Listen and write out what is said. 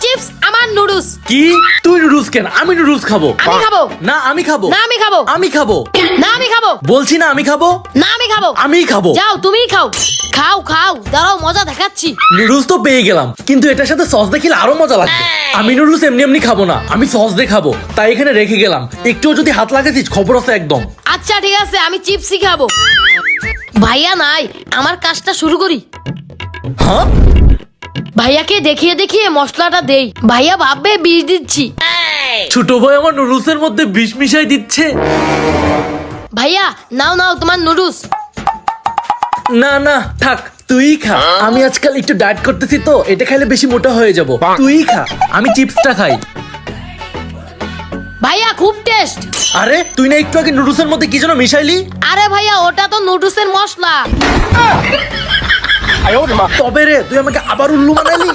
Chips আমার noodles. কি তুই নুডলস কেন? আমি নুডলস খাবো। আমি খাবো। না আমি খাবো। না আমি খাবো। আমি খাবো। না আমি খাবো। বলছি না আমি খাবো। না আমি খাবো। আমি খাবো। যাও তুমিই খাও। খাও খাও, দাঁড়াও মজা দেখাচ্ছি। নুডলস তো পেয়ে গেলাম, কিন্তু এটার সাথে সস দিয়ে খেলে আরো মজা লাগবে। আমি নুডলস এমনি এমনি খাবো না, আমি সস দিয়ে খাবো। তাই এখানে রেখে গেলাম, একটুও যদি হাত লাগাতিস খবর আছে একদম। আচ্ছা ঠিক আছে, আমি চিপসই খাবো। ভাইয়া নাই, আমার কাজটা শুরু করি। হ্যাঁ ভাইয়াকে দেখিয়ে দেখিয়ে মশলাটা দেই, ভাইয়া ভাববে বিষ দিচ্ছি। ছোট ভাই আমার নুডলস এর মধ্যে বিষ মিশাই দিচ্ছে। ভাইয়া নাও নাও তোমার নুডলস। না না থাক, তুই খা। আমি আজকাল একটু ডায়েট করতেছি তো, এটা খাইলে বেশি মোটা হয়ে যাব। তুই খা, আমি চিপসটা খাই। ভাইয়া খুব টেস্ট। আরে তুই না একটু আগে নুডলস এর মধ্যে কি যেন মিশাইলি? আরে ভাইয়া ওটা তো নুডলসের মশলা। তবে রে তুই আমাকে আবার উল্লু বানালি।